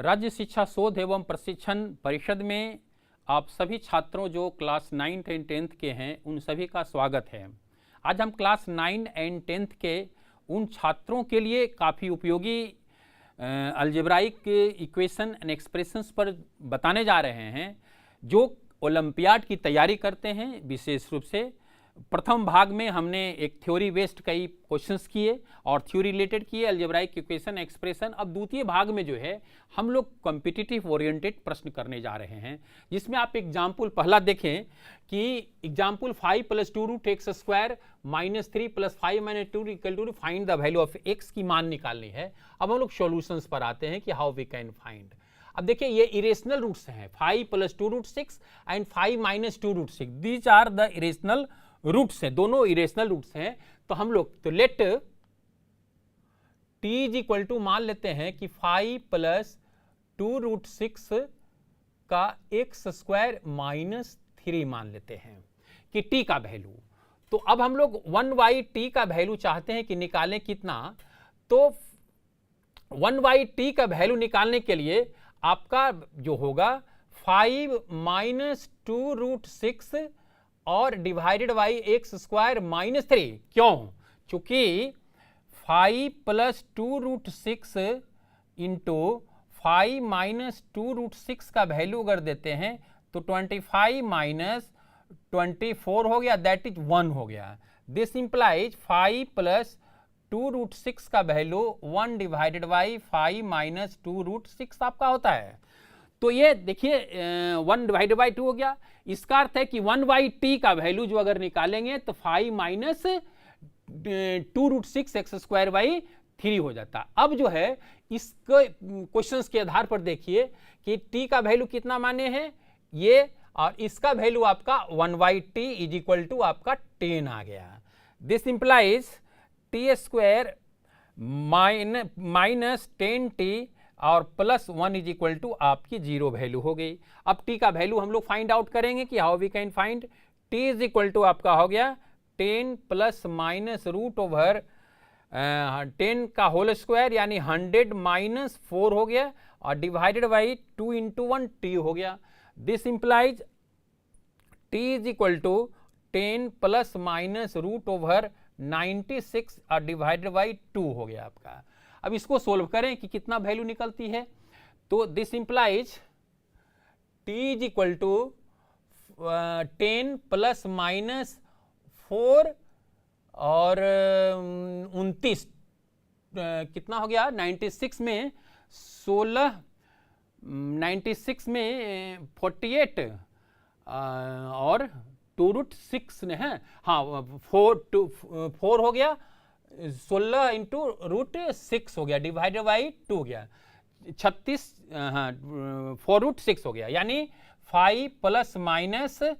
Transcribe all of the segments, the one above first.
राज्य शिक्षा शोध एवं प्रशिक्षण परिषद में आप सभी छात्रों जो क्लास 9 एंड 10th के हैं उन सभी का स्वागत है। आज हम क्लास 9 एंड 10th के उन छात्रों के लिए काफ़ी उपयोगी अलजेब्राइक इक्वेशन एंड एक्सप्रेशंस पर बताने जा रहे हैं जो ओलंपियाड की तैयारी करते हैं। विशेष रूप से प्रथम भाग में हमने एक थ्योरी बेस्ड कई क्वेश्चंस किए और थ्योरी रिलेटेड किए अलजेब्राइक इक्वेशन एक्सप्रेशन। अब द्वितीय भाग में जो है हम लोग कॉम्पिटिटिव ओरिएंटेड प्रश्न करने जा रहे हैं, जिसमें आप एग्जाम्पल पहला देखें कि example 5 + 2√x² -3 + 5 - 2 = find the value of x की मान निकालनी है। अब हम लोग सॉल्यूशंस पर आते हैं कि हाउ वी कैन फाइंड। अब देखिए ये इरेशनल रूट्स हैं 5 + 2√6 and 5 - 2√6, these are the irrational roots हैं, दोनों इरेशनल रूट्स हैं। तो हम लोग तो लेट t = मान लेते हैं कि 5 + 2√6 का x² - 3 मान लेते हैं कि t का वैल्यू। तो अब हम लोग 1/t का वैल्यू चाहते हैं कि निकालें कितना। तो 1/t का वैल्यू निकालने के लिए आपका जो होगा 5 - 2√6 और डिवाइडेड बाई x² - 3। क्यों? चूंकि 5 + 2√6 इंटू 5 - 2√6 का वैल्यू अगर देते हैं तो 25 - 24 हो गया, दैट इज 1 हो गया। दिस इंप्लाइज 5 + 2√6 का वैल्यू 1 डिवाइडेड बाई 5 - 2√6 आपका होता है। तो ये देखिए 1 डिवाइडेड बाई 2 हो गया। इसका अर्थ है कि 1/t का वैल्यू जो अगर निकालेंगे तो 5 - 2√6 x² / 3 हो जाता। अब जो है इस क्वेश्चंस के आधार पर देखिए कि t का वैल्यू कितना माने हैं ये, और इसका वैल्यू आपका 1/t = आपका 10 आ गया। दिस इंप्लाइज t² - 10t और +1 = आपकी 0 वैल्यू हो गई। अब t का वैल्यू हम लोग फाइंड आउट करेंगे कि how we can find. t = आपका हो गया 10 ± √10 का होल स्क्वायर यानी 100 - 4 हो गया और डिवाइडेड बाई 2 × 1 t हो गया। दिस इंप्लाइज t = 10 ± √96 और डिवाइडेड बाई 2 हो गया आपका। अब इसको सोल्व करें कि कितना वैल्यू निकलती है। तो दिस इंप्लाइज t = 10 ± 4 और 29 कितना हो गया 96 में 16 96 में 48 और 2√6 ने है, हाँ 4 हो गया, 16 × √6 हो गया डिवाइडेड बाई 2 हो गया 36, हाँ 4√6 हो गया, यानी 5 ±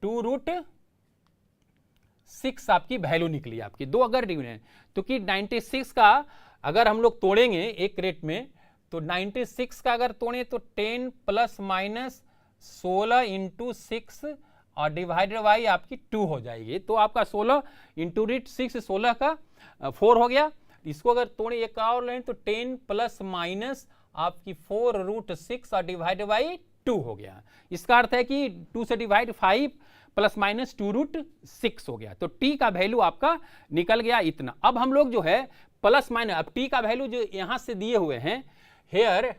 2√6 आपकी वैल्यू निकली आपकी। दो अगर डिवीजन तो कि 96 का अगर हम लोग तोड़ेंगे एक रेट में तो 96 का अगर तोड़ें तो 10 ± 16 × 6 और डिवाइडेड बाई आपकी 2 हो जाएगी। तो आपका 16 × 6 16 का 4 हो गया। इसको अगर तोड़े एक और लें तो 10 ± आपकी 4√6 और डिवाइडेड बाई 2 हो गया। इसका अर्थ है कि 2 से डिवाइड 5 ± 2√6 हो गया। तो t का वैल्यू आपका निकल गया इतना। अब हम लोग जो है प्लस माइनस, अब t का वैल्यू जो यहां से दिए हुए हैं हेयर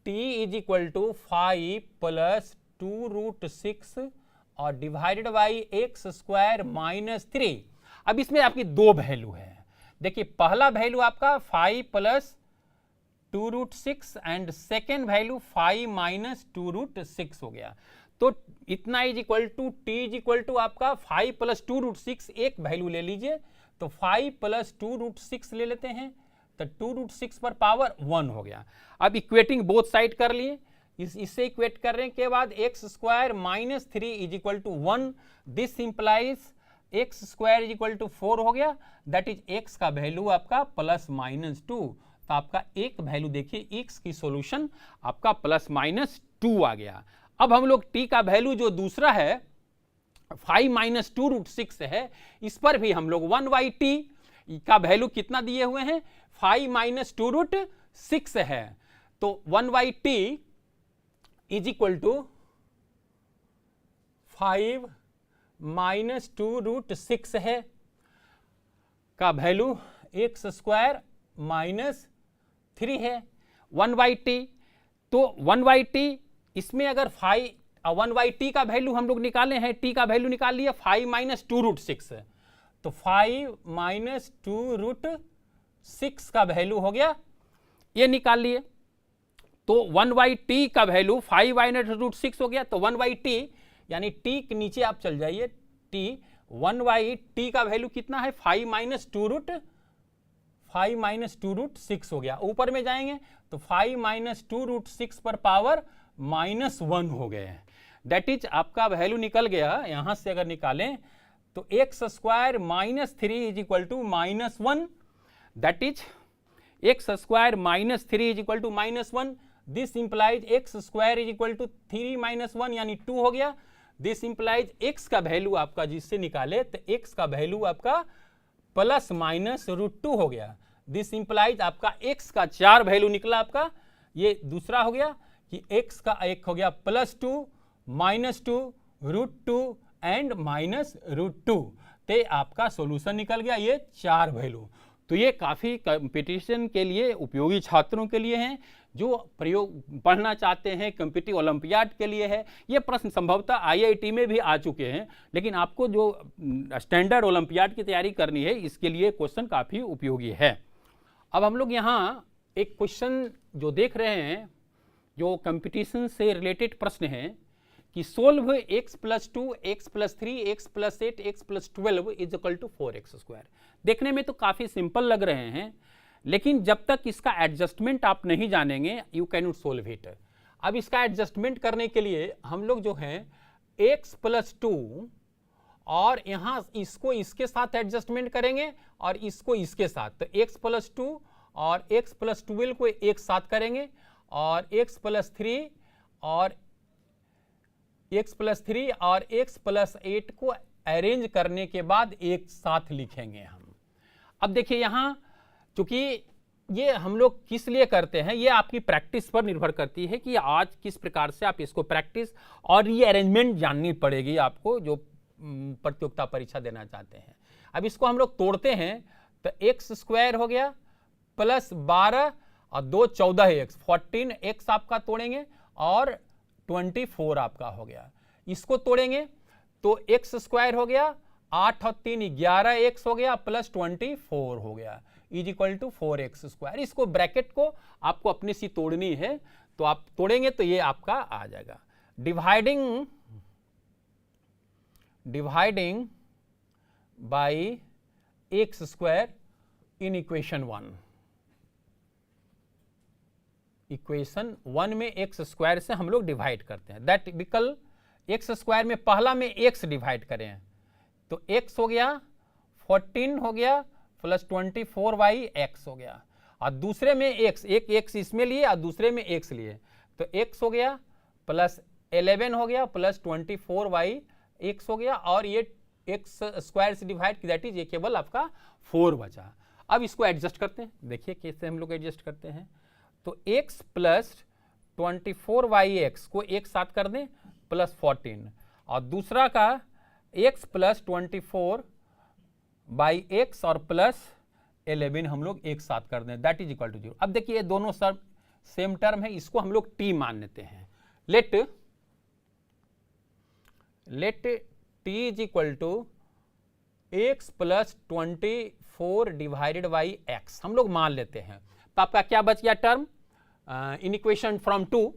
t = 5 + 2√6 और डिवाइडेड बाई x² - 3। अब इसमें आपकी दो वैल्यू है। देखिए पहला वैल्यू आपका 5 + 2√6 एंड सेकेंड वैल्यू 5 - 2√6 हो गया। तो इतना t = आपका 5 + 2√6 एक वैल्यू ले लीजिए, तो 5 + 2√6 ले लेते हैं तो 2√6 पर पावर 1 हो गया। अब इक्वेटिंग बोथ साइड कर लिए, इससे इक्वेट करने के बाद x² - 3 = 1। दिस इंप्लाइज x² = 4 हो गया, दैट इज x का वैल्यू आपका +-2। तो आपका एक वैल्यू देखिए x की सॉल्यूशन आपका +-2 आ गया। अब हम लोग t का वैल्यू जो दूसरा है 5 - 2√6 है, इस पर भी हम लोग 1/t का वैल्यू कितना दिए हुए हैं, 5 माइनस 2 रूट 6 है। तो 1/t is equal to 5 minus 2 root 6 है का वैल्यू एक्स स्क्वायर माइनस 3 है। 1/t, तो 1/t इसमें अगर 1/t का वैल्यू हम लोग निकाले हैं, t का वैल्यू निकाल लिया 5 माइनस 2 रूट 6, तो 5 माइनस 2 रूट 6 का वैल्यू हो गया, ये निकाल लिए। तो 1/t का वैल्यू 5 माइनस रूट 6 हो गया, तो 1/t यानी t के नीचे आप चल जाइए, t 1/t का वैल्यू कितना है, 5 माइनस 2 रूट 6 हो गया। ऊपर में जाएंगे तो 5 माइनस 2 रूट 6 पर पावर -1 हो गए, दैट इज आपका वैल्यू निकल गया। यहां से अगर निकालें तो x square minus 3 is equal to -1, that is x square minus 3 is equal to -1। This implies x square is equal to 3 minus 1 यानी 2 हो गया। दिस इंप्लाइज एक्स का वैल्यू आपका जिससे निकाले तो एक्स का वैल्यू आपका प्लस माइनस √2 हो गया। दिस इंप्लाइज आपका एक्स का 4 वैल्यू निकला आपका, ये दूसरा हो गया कि एक्स का एक हो गया +2 -2 √2 एंड -√2, ते आपका सॉल्यूशन निकल गया ये 4 वैल्यू। तो ये काफ़ी कंपटीशन के लिए उपयोगी छात्रों के लिए हैं जो प्रयोग पढ़ना चाहते हैं, कॉम्पिटिटिव ओलंपियाड के लिए है। ये प्रश्न संभवतः आईआईटी में भी आ चुके हैं, लेकिन आपको जो स्टैंडर्ड ओलंपियाड की तैयारी करनी है इसके लिए क्वेश्चन काफ़ी उपयोगी है। अब हम लोग यहाँ एक क्वेश्चन जो देख रहे हैं जो कंपटीशन से रिलेटेड प्रश्न है कि solve x + 2 x + 3 x + 8 x + 12 is equal to 4x²। देखने में तो काफ़ी सिंपल लग रहे हैं, लेकिन जब तक इसका एडजस्टमेंट आप नहीं जानेंगे you can not solve it. अब इसका एडजस्टमेंट करने के लिए हम लोग जो है x + 2 और यहाँ इसको इसके साथ एडजस्टमेंट करेंगे और इसको इसके साथ, तो x + 2 और x + 12 को एक साथ करेंगे और x + 3 और x + 8 को अरेंज करने के बाद एक साथ लिखेंगे हम। अब देखिए यहाँ चूंकि ये हम लोग किस लिए करते हैं, ये आपकी प्रैक्टिस पर निर्भर करती है कि आज किस प्रकार से आप इसको प्रैक्टिस और ये अरेंजमेंट जाननी पड़ेगी आपको जो प्रतियोगिता परीक्षा देना चाहते हैं। अब इसको हम लोग तोड़ते हैं तो x² हो गया +12 और 2 14x 14x आपका तोड़ेंगे और 24 आपका हो गया। इसको तोड़ेंगे तो x² हो गया 8 और 3 11x हो गया +24 हो गया इज इक्वल टू 4x²। इसको ब्रैकेट को आपको अपनी सी तोड़नी है, तो आप तोड़ेंगे तो ये आपका आ जाएगा। Dividing by x² in equation 1। Equation 1 में x² से हम लोग डिवाइड करते हैं, दैट विकल्प x² में पहला में x डिवाइड करें तो x हो गया 14 हो गया +24/x हो गया, और दूसरे में x, एक x इसमें लिए और दूसरे में x लिए, तो x हो गया +11 हो गया +24/x हो गया, और ये x² से डिवाइड दैट इज ये केवल आपका 4 बचा। अब इसको एडजस्ट करते हैं, देखिए कैसे हम लोग एडजस्ट करते हैं। तो x + 24/x को एक साथ कर दें +14, और दूसरा का x + 24/x और +11 हम लोग एक साथ कर दें, दैट इज इक्वल टू 0। अब देखिए ये दोनों सब सेम टर्म है, इसको हम लोग t मान लेते हैं। Let t is equal to x + 24/x हम लोग मान लेते हैं। तो आपका क्या बच गया term in equation from two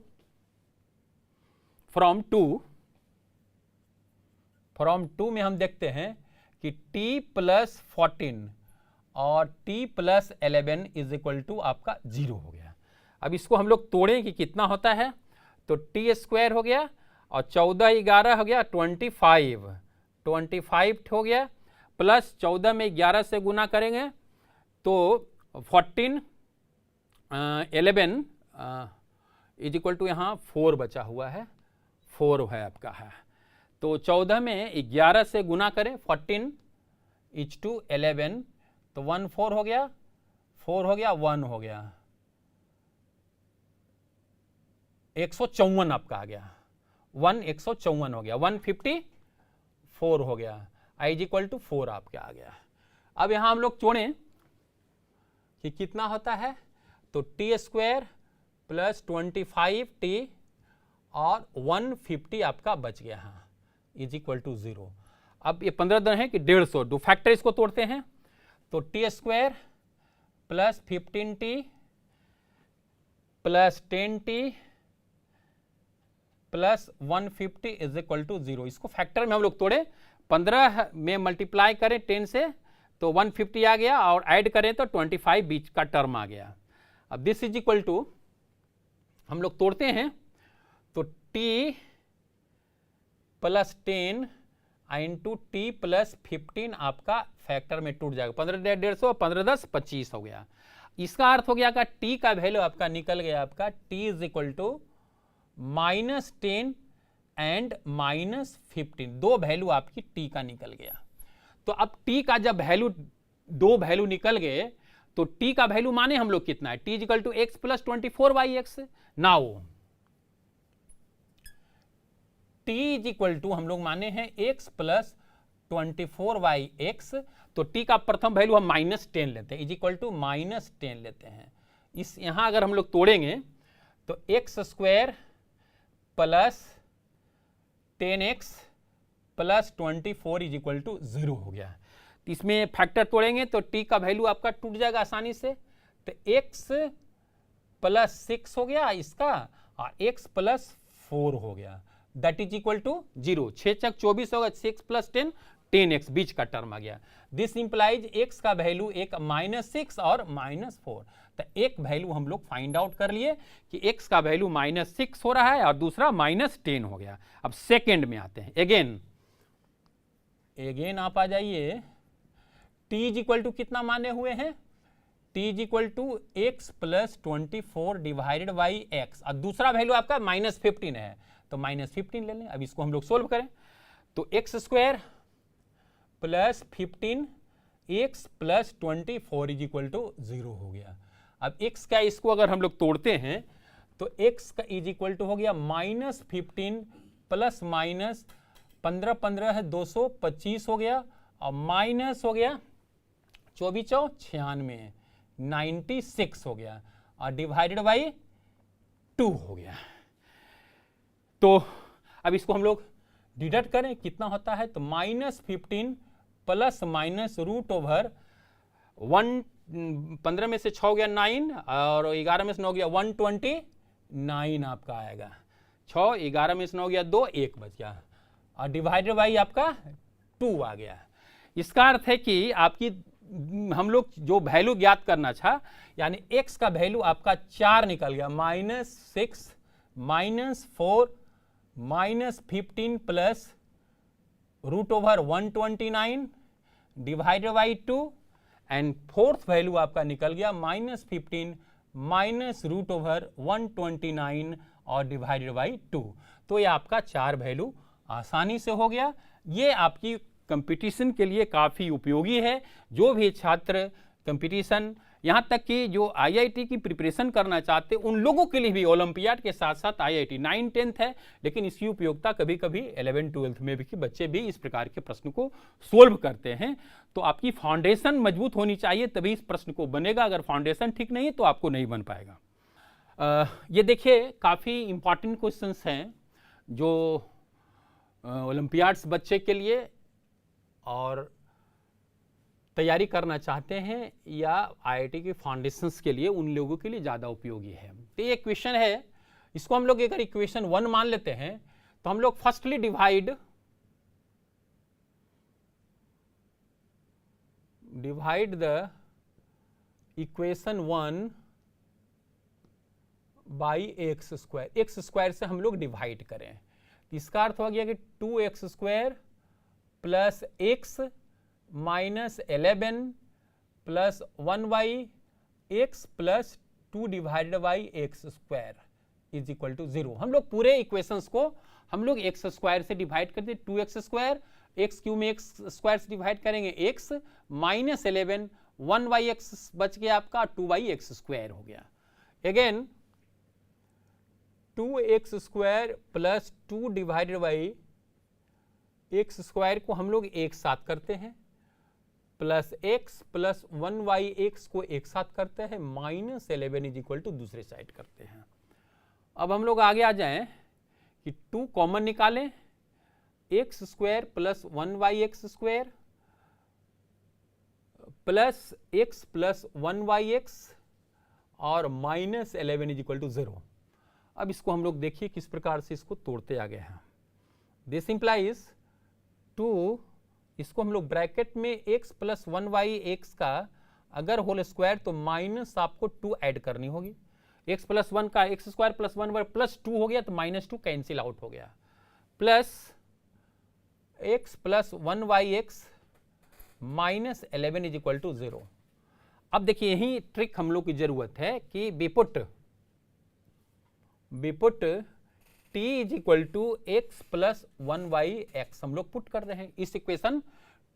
में हम देखते हैं कि t + 14 और t + 11 इज इक्वल टू आपका 0 हो गया। अब इसको हम लोग तोड़ें कि कितना होता है, तो t² हो गया और 14 11 हो गया 25 हो गया, प्लस 14 में 11 से गुना करेंगे तो 14 11 इज इक्वल टू यहाँ 4 बचा हुआ है, 4 है आपका है, तो 14 में 11 से गुना करें 14 इज टू 11 तो 1 4 हो गया, 4 हो गया, 1 हो गया, 154 आपका आ गया, 154 हो गया, 154 हो गया, i इज इक्वल टू 4 आपके आ गया। अब यहां हम लोग जोड़ें कि कितना होता है, तो टी स्क्वायर प्लस 25t और 150 आपका बच गया, हाँ, इज इक्वल टू 0। अब ये 15 दिन है कि 150, दो फैक्टर इसको तोड़ते हैं, तो T square plus 15t plus 10t plus 150 is equal to 0। इसको फैक्टर में हम लोग तोड़े, 15 में मल्टीप्लाई करें 10 से तो 150 आ गया, और ऐड करें तो 25 बीच का टर्म आ गया। अब दिस इज इक्वल टू हम लोग तोड़ते हैं, तो t plus 10 into T plus 15 आपका फैक्टर में टूट जाएगा, 15 150, 15 10 25 हो गया। इसका अर्थ हो गया का t का वैल्यू आपका निकल गया, आपका t is equal to -10 and -15, दो वैल्यू आपकी t का निकल गया। तो अब t का जब वैल्यू, दो वैल्यू निकल गए, तो t का वैल्यू माने हम लोग कितना है, t is equal to x plus 24/x। Now t is equal to हम लोग माने हैं x प्लस 24/x, तो t का प्रथम वैल्यू हम -10 लेते हैं, इज इक्वल टू -10 लेते हैं। इस यहां अगर हम लोग तोड़ेंगे तो x square plus 10x plus 24 is equal to 0 हो गया। तो इसमें फैक्टर तोड़ेंगे तो t का वैल्यू आपका टूट जाएगा आसानी से, तो x प्लस 6 हो गया इसका, और x प्लस 4 हो गया, दैट इज इक्वल टू 0। 6 चक 24 होगा, 6 प्लस 10 10x बीच का टर्म आ गया। दिस इंप्लाइज x का वैल्यू एक -6 और -4, तो एक वैल्यू हम लोग फाइंड आउट कर लिए कि x का वैल्यू -6 हो रहा है और दूसरा -10 हो गया। अब सेकेंड में आते हैं, अगेन आप आ जाइए, t इज इक्वल टू कितना माने हुए हैं, t is equal to x plus 24 divided by x, और दूसरा वैल्यू आपका -15 है, तो -15 ले लें। अब इसको हम लोग सोल्व करें, तो x square plus 15 x plus 24 is equal to 0 हो गया। अब x का इसको अगर हम लोग तोड़ते हैं तो x का इज इक्वल टू हो गया -15 प्लस माइनस 15 15 है 225 हो गया, और माइनस हो गया 24 चौ 96 96 हो गया, और डिवाइडेड बाई 2 हो गया। तो अब इसको हम लोग डिडक्ट करें, कितना होता है, तो -15 प्लस माइनस रूट ओवर 15 में से 6 हो गया 9, और 11 में से 9 हो गया 129 आपका आएगा, 6 11 में से 9 हो गया 2 1 बच गया, और डिवाइडेड बाई आपका 2 आ गया। इसका अर्थ है कि आपकी हम लोग जो वैल्यू ज्ञात करना था, यानी x का वैल्यू आपका 4 निकल गया, -6 -4 -15 plus root over 129 divided by 2, and fourth value आपका निकल गया -15 माइनस रूट ओवर 129 और डिवाइडेड बाई 2। तो ये आपका 4 वैल्यू आसानी से हो गया। ये आपकी कंपटीशन के लिए काफ़ी उपयोगी है। जो भी छात्र कंपटीशन, यहाँ तक कि जो आईआईटी की प्रिपरेशन करना चाहते उन लोगों के लिए भी ओलंपियाड के साथ साथ आईआईटी 9 10th है, लेकिन इसकी उपयोगिता कभी कभी 11 12th में भी बच्चे भी इस प्रकार के प्रश्न को सोल्व करते हैं। तो आपकी फाउंडेशन मजबूत होनी चाहिए, तभी इस प्रश्न को बनेगा। अगर फाउंडेशन ठीक नहीं है तो आपको नहीं बन पाएगा। ये देखिए काफ़ी इंपॉर्टेंट क्वेश्चंस हैं जो ओलंपियाड्स बच्चे के लिए और तैयारी करना चाहते हैं या आईआईटी के फाउंडेशंस के लिए, उन लोगों के लिए ज़्यादा उपयोगी है। तो ये क्वेश्चन है, इसको हम लोग अगर इक्वेशन 1 मान लेते हैं तो हम लोग firstly divide the equation 1 by x square से हम लोग डिवाइड करें। इसका अर्थ हो गया कि 2x square plus x minus 11 plus 1/x plus 2 divided by x square is equal to 0। हम लोग पूरे इक्वेशंस को हम लोग एक्स स्क्वायर से डिवाइड करते, 2x स्क्वायर एक्स क्यूब में एक्स स्क्वायर से डिवाइड करेंगे x माइनस 11 1/x बच गया आपका 2/x² हो गया। Again 2x² plus 2 divided by x² को हम लोग एक साथ करते हैं, प्लस x प्लस 1/x को एक साथ करते हैं, -11 इज इक्वल टू दूसरे साइड करते हैं। अब हम लोग आगे आ जाएं कि 2 कॉमन निकालें, x² plus 1/x² plus x plus 1/x और -11 इज इक्वल टू 0। अब इसको हम लोग देखिए किस प्रकार से इसको तोड़ते आ गए हैं। दिस इंप्लाइज 2, इसको हम लोग ब्रैकेट में x प्लस 1/x का अगर होल स्क्वायर तो माइनस आपको 2 ऐड करनी होगी। x प्लस 1 का x² प्लस 1 प्लस 2 हो गया तो -2 कैंसिल आउट हो गया, plus x plus 1/x -11 is equal to 0। अब देखिए यही ट्रिक हम लोग की जरूरत है कि we put t is equal to x plus 1/x हम लोग पुट कर रहे हैं। इस इक्वेशन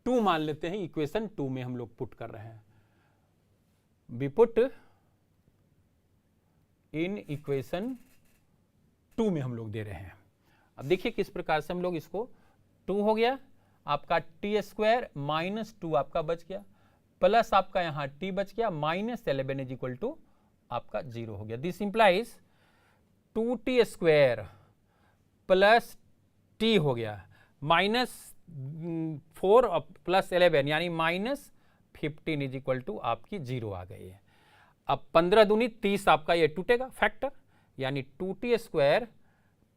2 मान लेते हैं, इक्वेशन 2 में हम लोग पुट कर रहे हैं, बिपुट इन इक्वेशन 2 में हम लोग दे रहे हैं। अब देखिए किस प्रकार से हम लोग इसको 2 हो गया आपका t² -2 आपका बच गया, प्लस आपका यहाँ t बच गया, -11 इज इक्वल टू आपका 0 हो गया। This implies 2t² plus t हो गया -4 प्लस 11 यानी -15 इज इक्वल टू आपकी 0 आ गई है। अब 15 दूनी 30 आपका ये टूटेगा फैक्टर, यानी 2t²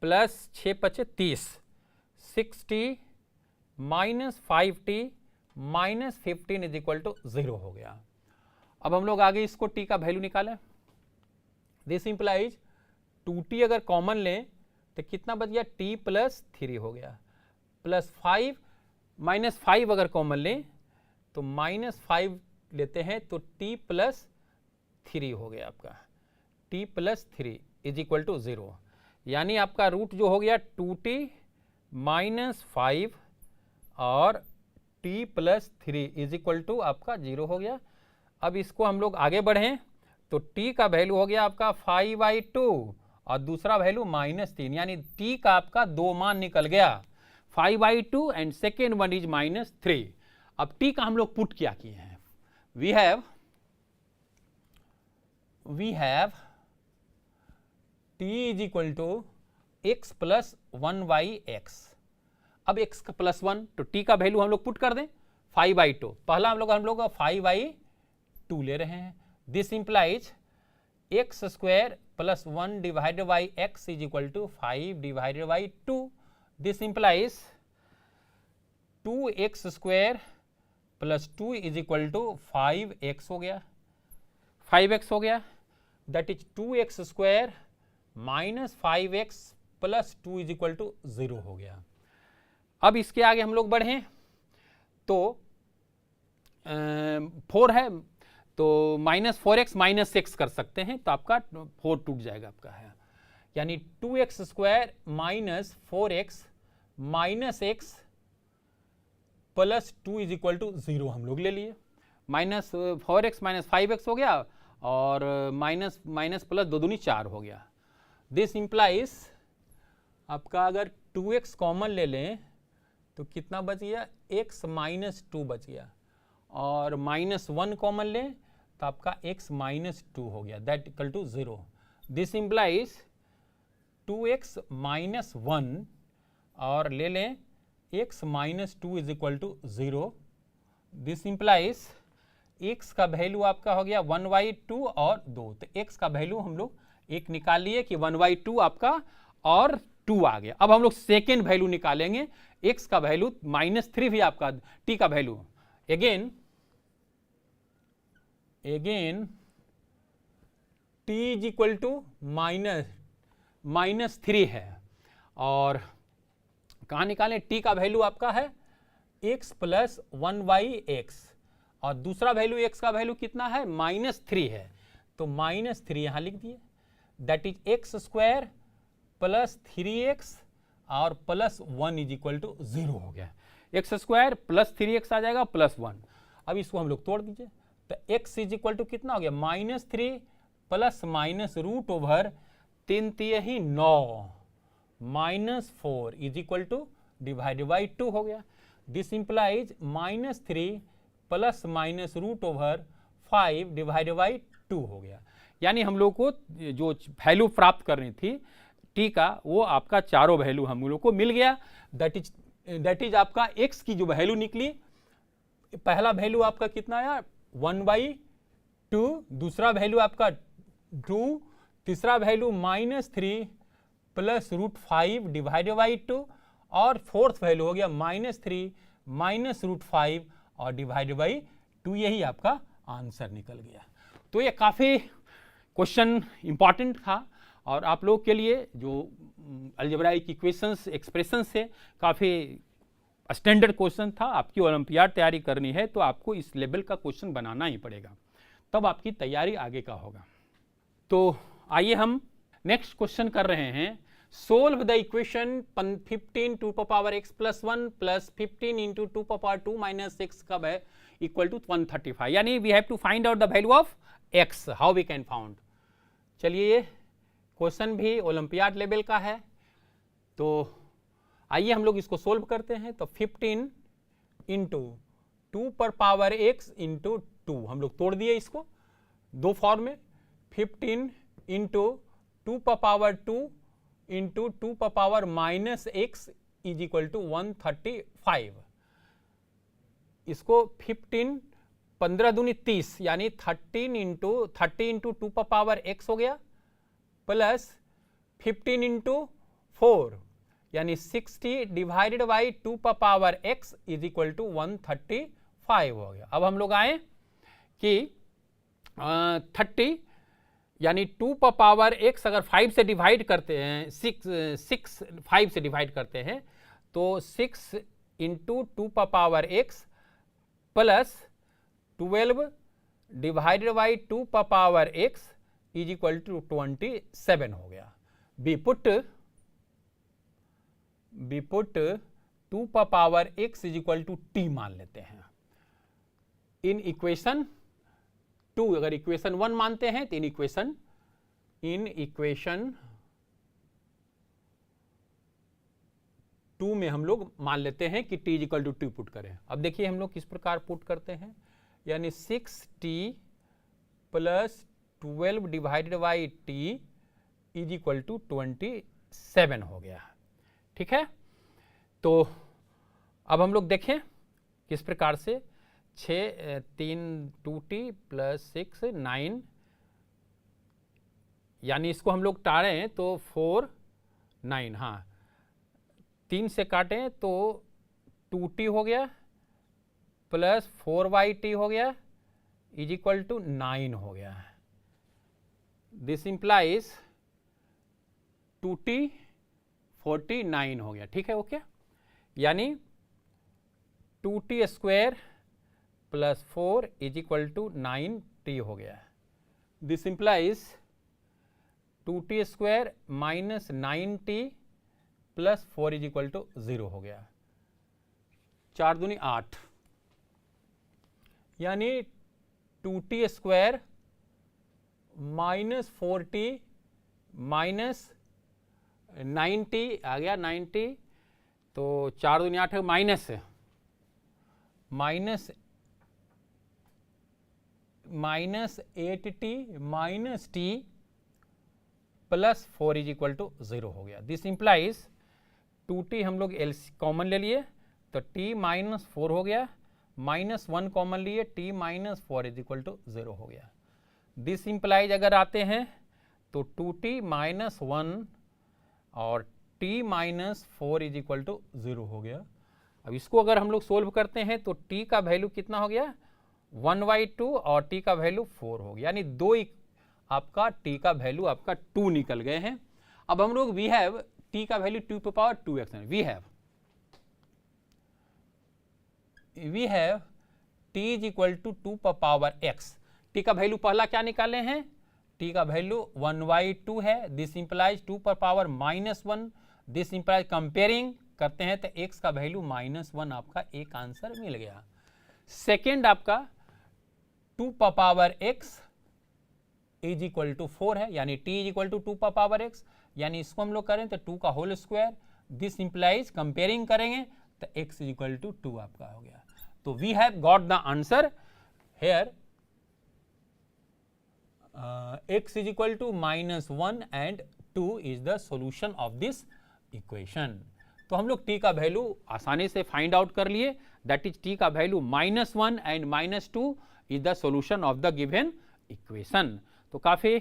plus 6 × 30 6t -5t -15 is equal to 0 हो गया। अब हम लोग आगे इसको t का वैल्यू निकालें। दिस इंप्लाइज 2t अगर कॉमन लें तो कितना बच गया, t प्लस 3 हो गया, प्लस 5 -5 अगर कॉमन लें तो -5 लेते हैं तो t प्लस 3 हो गया आपका, t plus 3 is equal to 0, यानी आपका रूट जो हो गया 2t -5 और t plus 3 is equal to आपका 0 हो गया। अब इसको हम लोग आगे बढ़ें तो t का वैल्यू हो गया आपका 5/2 और दूसरा वैल्यू -3, यानी t का आपका 2 मान निकल गया, 5/2 एंड सेकेंड वन इज -3। अब t का हम लोग पुट क्या किए हैं, we have t is equal to x plus 1/x। अब x का प्लस 1 तो t का वैल्यू हम लोग पुट कर दें 5/2, पहला हम लोग 5/2 ले रहे हैं। This implies x² plus 1 divided by x is equal to 5 divided by 2। This implies 2x² plus 2 is equal to 5x हो गया, 5x हो गया, that is 2x² minus 5x plus 2 is equal to 0 हो गया। अब इसके आगे हम लोग बढ़ें तो 4 है तो -4x -6 कर सकते हैं तो आपका 4 टूट जाएगा आपका है, यानी 2x² minus 4x minus x plus 2 is equal to 0 हम लोग ले लिए, -4x माइनस 5x हो गया और माइनस प्लस 2 दूनी 4 हो गया। दिस इंप्लाइज आपका अगर 2x कॉमन ले लें तो कितना बच गया, x -2 बच गया, और -1 कॉमन लें तो आपका x -2 हो गया, that equal to 0। This implies 2x -1 और ले लें x -2 is equal to 0। This implies x का वैल्यू आपका हो गया 1/2 और 2, तो x का वैल्यू हम लोग एक निकाल लिए कि 1/2 आपका और 2 आ गया। अब हम लोग सेकेंड वैल्यू निकालेंगे, x का वैल्यू -3 भी आपका t का value, again t is equal to -3 है, और कहाँ निकालें, t का वैल्यू आपका है x प्लस 1/x और दूसरा वैल्यू x का वैल्यू कितना है, -3 है, तो -3 यहां लिख दिए, that is x² plus 3x और प्लस 1 इज इक्वल टू 0 हो गया। x² प्लस 3x आ जाएगा प्लस 1। अब इसको हम लोग तोड़ दीजिए, तो x इज इक्वल टू कितना हो गया -3 plus minus root over 3 3 9 -4 is equal to divided by 2 हो गया। This implies -3 plus minus root over 5 divided by 2 हो गया। यानी हम लोग को जो वैल्यू प्राप्त करनी थी टी का, वो आपका चारों वैल्यू हम लोग को मिल गया। दैट इज आपका x की जो वैल्यू निकली, पहला वैल्यू आपका कितना आया 1/2, दूसरा वैल्यू आपका 2, तीसरा value -3 plus root 5 divided by 2 और फोर्थ वैल्यू हो गया -3 माइनस रूट 5 और डिवाइडेड बाई 2। यही आपका आंसर निकल गया। तो ये काफ़ी क्वेश्चन इंपॉर्टेंट था और आप लोग के लिए जो अलजेब्राइक इक्वेशंस एक्सप्रेशन से काफ़ी स्टैंडर्ड क्वेश्चन था। आपकी ओलंपियाड तैयारी करनी है तो आपको इस लेवल का क्वेश्चन बनाना ही पड़ेगा, तब आपकी तैयारी आगे का होगा। तो आइए हम नेक्स्ट क्वेश्चन कर रहे हैं। Solve the equation 15 to power x plus 1 plus 15 into 2 power 2 minus 6 कब है इक्वल टू 135। यानी we have to find out the value of x, how we can found. चलिए क्वेश्चन भी ओलंपियाड लेवल का है, तो आइए हम लोग इसको सोल्व करते हैं। तो 15 इंटू 2 पर पावर x इंटू 2, हम लोग तोड़ दिए इसको दो फॉर्म में। 15 इंटू 2 पर पावर 2 इंटू 2 पर power minus x is equal to 135। इसको 15 15 दूनी 30 यानी 30 इंटू 2 पर पावर x हो गया, प्लस 15 इंटू 4 यानी 60 डिवाइडेड बाई 2 पर power x is equal to 135 हो गया। अब हम लोग आए कि 30 यानी 2 पर पावर x अगर 5 से डिवाइड करते हैं, 5 से डिवाइड करते हैं तो 6 इंटू 2 पर power x plus 12 divided by 2 पर power x is equal to 27 हो गया। बी पुट 2 पर power x is equal to t मान लेते हैं। इन इक्वेशन 2, अगर इक्वेशन 1 मानते हैं तो इन इक्वेशन 2 में हम लोग मान लेते हैं कि t is equal to 2 put करें। अब देखिए हम लोग किस प्रकार पुट करते हैं, यानी 6t plus 12 divided by t is equal to 27 हो गया। ठीक है, तो अब हम लोग देखें किस प्रकार से 6 3 2t प्लस 6 9, यानी इसको हम लोग टारें तो 4 9, हाँ 3 से काटें तो 2t हो गया प्लस 4t हो गया इज इक्वल टू 9 हो गया। दिस इंप्लाइज 2t 49 हो गया। ठीक है, ओके, यानी 2t square plus 4 is equal to 9t हो गया। This implies 2t square minus 9t plus 4 is equal to 0 हो गया। 4 दूनी 8, यानी 2t square minus 4t minus 90 आ गया 90, तो 4 दूनी 8 है minus minus 8t minus t plus 4 is equal to 0 हो गया। दिस इंप्लाइज 2t हम लोग कॉमन ले लिए तो t माइनस 4 हो गया, माइनस 1 कॉमन लिए t minus 4 is equal to 0 हो गया। दिस इंप्लाइज अगर आते हैं तो 2t माइनस 1 और t minus 4 is equal to 0 हो गया। अब इसको अगर हम लोग सोल्व करते हैं तो t का वैल्यू कितना हो गया 1/2 और t का वैल्यू 4 हो गया, यानी दो आपका t का वैल्यू आपका 2 निकल गए हैं। अब हम लोग वी हैव t का वैल्यू 2 पर power 2x, we have t is equal to 2 पर पावर x। t का वैल्यू पहला क्या निकाले हैं, t का वैल्यू 1/2 है। दिस इंप्लाइज 2 पर पावर -1, दिस इंप्लाइज कंपेयरिंग करते हैं तो x का वैल्यू -1 आपका एक आंसर मिल गया। सेकेंड आपका 2 का power x is equal to 4 है, यानी t इज इक्वल टू 2 का पावर x, यानी इसको हम लोग करें तो 2 का whole square, this implies comparing करेंगे तो x इज इक्वल टू 2 आपका हो गया। तो we have got the answer here x is equal to -1 and 2 is the solution of this equation. तो हम लोग t का वैल्यू आसानी से फाइंड आउट कर लिए, दैट इज t का value -1 and -2 is the solution of the given equation. तो काफ़ी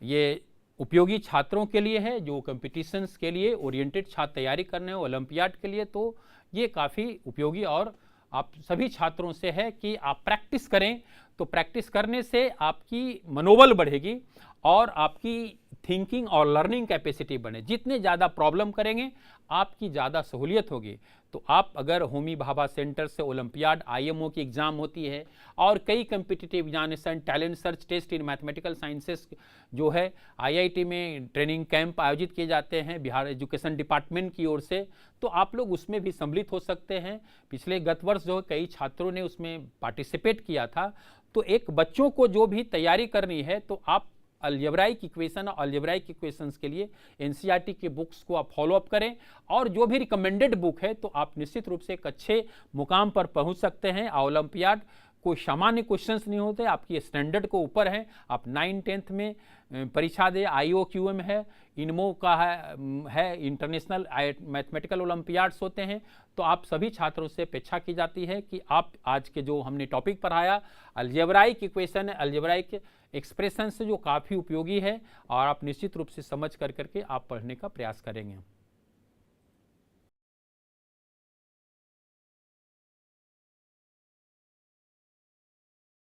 ये उपयोगी छात्रों के लिए है, जो कंपटीशंस के लिए ओरिएंटेड छात्र तैयारी करने हो, ओलंपियाड के लिए, तो ये काफ़ी उपयोगी और आप सभी छात्रों से है कि आप प्रैक्टिस करें। तो प्रैक्टिस करने से आपकी मनोबल बढ़ेगी और आपकी थिंकिंग और लर्निंग कैपेसिटी बढ़े। जितने ज़्यादा प्रॉब्लम करेंगे आपकी ज़्यादा सहूलियत होगी। तो आप अगर होमी भाभा सेंटर से ओलंपियाड IMO की एग्ज़ाम होती है और कई competitive examination, talent search test in mathematical sciences जो है IIT में ट्रेनिंग कैंप आयोजित किए जाते हैं बिहार एजुकेशन डिपार्टमेंट की ओर से, तो आप लोग उसमें भी सम्मिलित हो सकते हैं। पिछले गत वर्ष जो कई छात्रों ने उसमें पार्टिसिपेट किया था। तो एक बच्चों को जो भी तैयारी करनी है तो आप अलजेब्राइक इक्वेशन और अलजेब्राइक इक्वेशंस के लिए NCERT के बुक्स को आप फॉलो अप करें और जो भी रिकमेंडेड बुक है तो आप निश्चित रूप से एक अच्छे मुकाम पर पहुंच सकते हैं। ओलंपियाड कोई सामान्य क्वेश्चंस नहीं होते, आपकी स्टैंडर्ड को ऊपर है। आप 9th-10th में परीक्षा दे, IOQM है, इनमो का है इंटरनेशनल मैथमेटिकल ओलंपियाड्स होते हैं। तो आप सभी छात्रों से अपेक्षा की जाती है कि आप आज के जो हमने टॉपिक पढ़ाया अलजेब्राइक इक्वेशन, अलजेब्राइक एक्सप्रेशन से जो काफ़ी उपयोगी है और आप निश्चित रूप से समझ करके आप पढ़ने का प्रयास करेंगे।